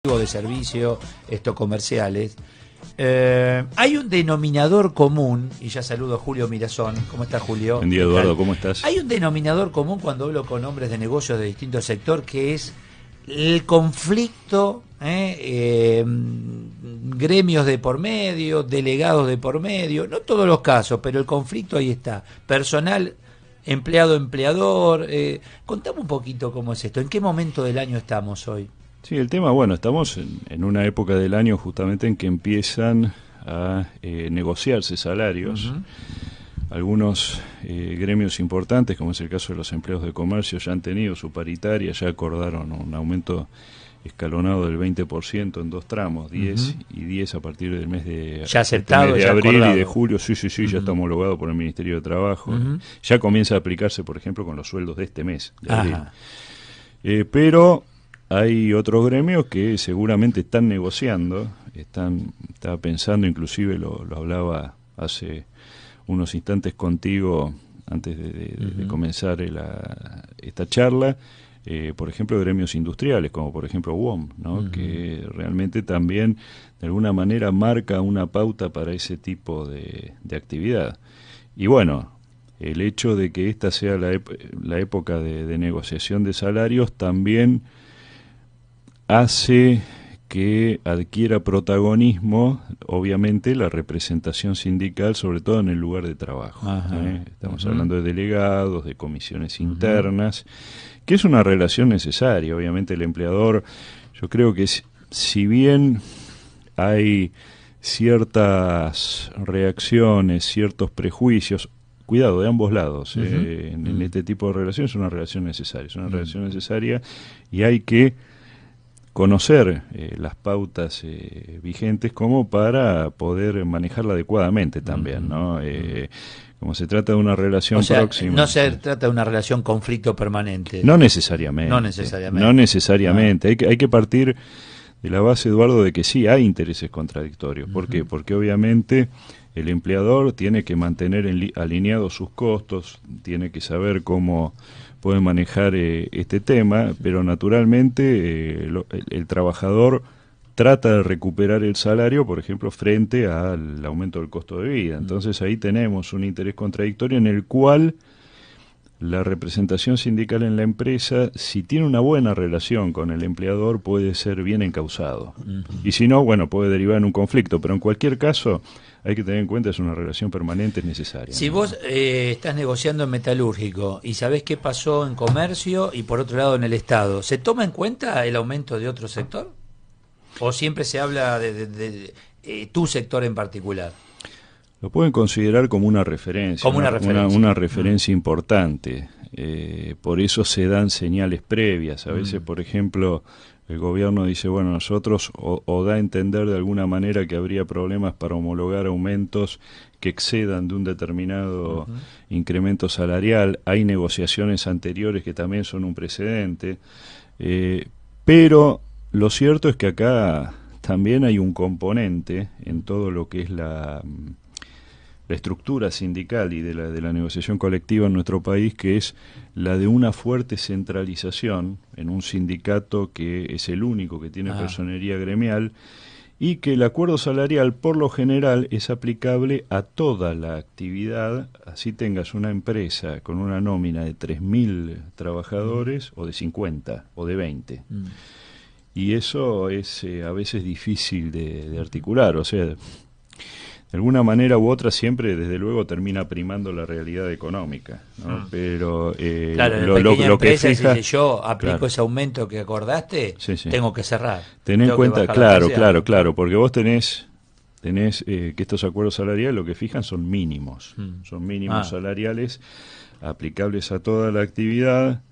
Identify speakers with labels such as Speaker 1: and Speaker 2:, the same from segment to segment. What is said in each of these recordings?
Speaker 1: de servicio, estos comerciales, hay un denominador común, y ya saludo a Julio Mirazón. ¿Cómo estás, Julio?
Speaker 2: Buen día, Eduardo, ¿cómo estás?
Speaker 1: Hay un denominador común cuando hablo con hombres de negocios de distinto sector, que es el conflicto, gremios de por medio, delegados de por medio, no todos los casos, pero el conflicto ahí está, personal, empleado-empleador. Contame un poquito cómo es esto, ¿en qué momento del año estamos hoy?
Speaker 2: Sí, el tema, bueno, estamos en una época del año justamente en que empiezan a negociarse salarios. Algunos gremios importantes, como es el caso de los empleados de comercio, ya han tenido su paritaria, ya acordaron un aumento escalonado del 20% en dos tramos, 10 y 10 a partir del mes de,
Speaker 1: ya aceptado,
Speaker 2: de
Speaker 1: ya
Speaker 2: abril
Speaker 1: acordado.
Speaker 2: Y de julio. Sí, ya está homologado por el Ministerio de Trabajo. Ya comienza a aplicarse, por ejemplo, con los sueldos de este mes, de abril. Pero hay otros gremios que seguramente están negociando, estaba pensando, inclusive lo hablaba hace unos instantes contigo antes de comenzar esta charla, por ejemplo, gremios industriales, como por ejemplo UOM, ¿no? Que realmente también de alguna manera marca una pauta para ese tipo de actividad. Y bueno, el hecho de que esta sea la época de negociación de salarios también hace que adquiera protagonismo, obviamente, la representación sindical, sobre todo en el lugar de trabajo. Estamos hablando de delegados, de comisiones internas, que es una relación necesaria. Obviamente el empleador, yo creo que si bien hay ciertas reacciones, ciertos prejuicios, cuidado, de ambos lados, en este tipo de relaciones es una relación necesaria, y hay que conocer las pautas vigentes como para poder manejarla adecuadamente también, ¿no? Como se trata de una relación próxima.
Speaker 1: No se trata de una relación conflicto permanente.
Speaker 2: No necesariamente. No necesariamente. Hay que partir de la base, Eduardo, de que sí hay intereses contradictorios. ¿Por qué? Porque obviamente el empleador tiene que mantener alineados sus costos, tiene que saber cómo puede manejar este tema, pero naturalmente el trabajador trata de recuperar el salario, por ejemplo, frente al aumento del costo de vida. Entonces ahí tenemos un interés contradictorio en el cual la representación sindical en la empresa, si tiene una buena relación con el empleador, puede ser bien encausado. Y si no, bueno, puede derivar en un conflicto, pero en cualquier caso hay que tener en cuenta, es una relación permanente, es necesaria.
Speaker 1: Si vos estás negociando en metalúrgico y sabés qué pasó en comercio y por otro lado en el Estado, ¿se toma en cuenta el aumento de otro sector? ¿O siempre se habla de tu sector en particular?
Speaker 2: Lo pueden considerar como una referencia, una referencia importante. Por eso se dan señales previas. A veces, por ejemplo, el gobierno dice, bueno, nosotros, o da a entender de alguna manera que habría problemas para homologar aumentos que excedan de un determinado incremento salarial. Hay negociaciones anteriores que también son un precedente. Pero lo cierto es que acá también hay un componente en todo lo que es la estructura sindical y de la negociación colectiva en nuestro país, que es la de una fuerte centralización en un sindicato que es el único que tiene personería gremial, y que el acuerdo salarial por lo general es aplicable a toda la actividad, así tengas una empresa con una nómina de 3.000 trabajadores o de 50 o de 20. Y eso es a veces difícil de articular, o sea, de alguna manera u otra siempre, desde luego, termina primando la realidad económica, ¿no? Pero
Speaker 1: claro, lo que fija, si yo aplico ese aumento que acordaste, tengo que cerrar.
Speaker 2: Ten en cuenta, claro, porque vos tenés que estos acuerdos salariales lo que fijan son mínimos, son mínimos salariales aplicables a toda la actividad.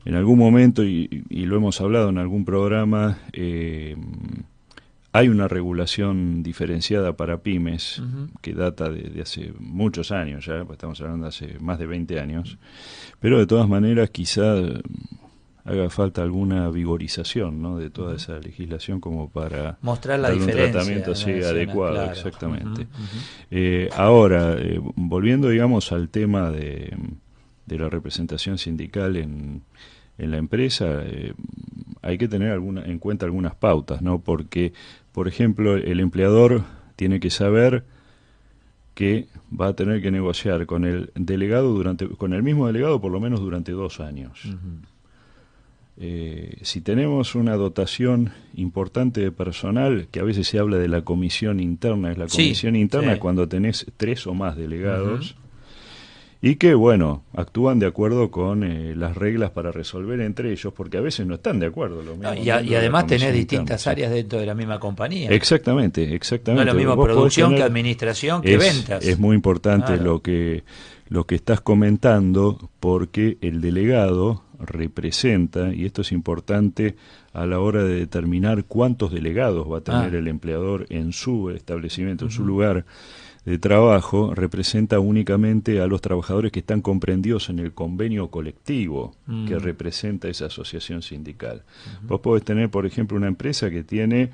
Speaker 2: En algún momento, y lo hemos hablado en algún programa, hay una regulación diferenciada para pymes que data de hace muchos años ya, estamos hablando de hace más de 20 años, pero de todas maneras quizá haga falta alguna vigorización, ¿no?, de toda esa legislación como para
Speaker 1: mostrar la
Speaker 2: darle
Speaker 1: diferencia,
Speaker 2: un tratamiento así adecuado, claro. Exactamente. Ahora, volviendo, digamos, al tema de la representación sindical en la empresa, hay que tener en cuenta algunas pautas, ¿no? Porque, por ejemplo, el empleador tiene que saber que va a tener que negociar con el delegado con el mismo delegado por lo menos durante 2 años. Si tenemos una dotación importante de personal, que a veces se habla de la comisión interna, es la comisión interna cuando tenés 3 o más delegados, y que, bueno, actúan de acuerdo con las reglas para resolver entre ellos, porque a veces no están de acuerdo.
Speaker 1: Y además tenés distintas áreas dentro de la misma compañía.
Speaker 2: Exactamente.
Speaker 1: No es lo mismo producción que administración que ventas.
Speaker 2: Es muy importante lo que estás comentando, porque el delegado representa, y esto es importante a la hora de determinar cuántos delegados va a tener el empleador en su establecimiento, en su lugar de trabajo, representa únicamente a los trabajadores que están comprendidos en el convenio colectivo que representa esa asociación sindical. Vos podés tener, por ejemplo, una empresa que tiene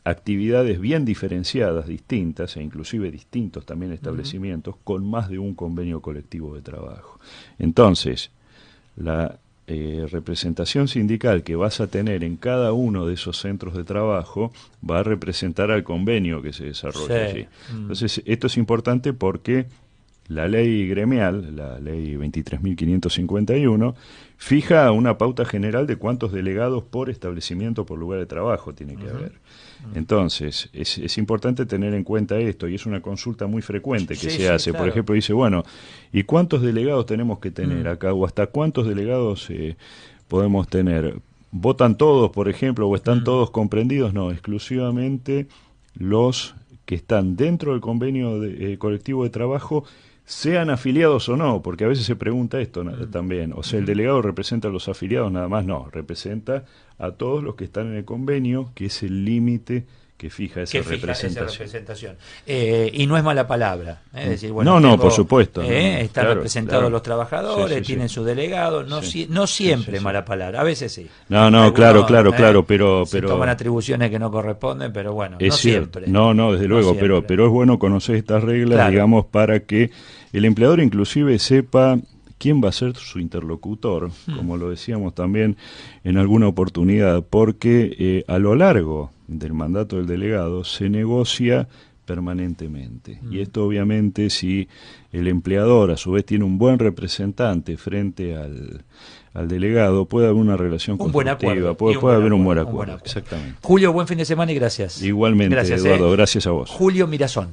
Speaker 2: actividades bien diferenciadas, distintas, e inclusive distintos también establecimientos, con más de un convenio colectivo de trabajo. Entonces, la representación sindical que vas a tener en cada uno de esos centros de trabajo va a representar al convenio que se desarrolla allí. Entonces, esto es importante porque la ley gremial, la ley 23.551, fija una pauta general de cuántos delegados por establecimiento, por lugar de trabajo tiene que haber. Entonces, es importante tener en cuenta esto, y es una consulta muy frecuente que se hace. Claro. Por ejemplo, dice, bueno, ¿y cuántos delegados tenemos que tener acá? ¿O hasta cuántos delegados podemos tener? ¿Votan todos, por ejemplo, o están todos comprendidos? No, exclusivamente los que están dentro del convenio colectivo de trabajo, sean afiliados o no, porque a veces se pregunta esto también. O sea, el delegado representa a los afiliados nada más, no, representa a todos los que están en el convenio, que es el límite que fija esa representación.
Speaker 1: Y no es mala palabra. Es decir, bueno,
Speaker 2: no, por supuesto.
Speaker 1: Están representados los trabajadores, tienen su delegado, no siempre es mala palabra, a veces sí.
Speaker 2: No, claro, pero
Speaker 1: se toman atribuciones que no corresponden, pero bueno,
Speaker 2: no siempre. No, desde luego, pero es bueno conocer estas reglas, digamos, para que el empleador inclusive sepa quién va a ser su interlocutor, como lo decíamos también en alguna oportunidad, porque a lo largo del mandato del delegado se negocia permanentemente. Y esto obviamente, si el empleador a su vez tiene un buen representante frente al delegado, puede haber una relación constructiva, puede haber un buen acuerdo. Exactamente.
Speaker 1: Julio, buen fin de semana y gracias.
Speaker 2: Igualmente, gracias, Eduardo, gracias a vos.
Speaker 1: Julio Mirazón.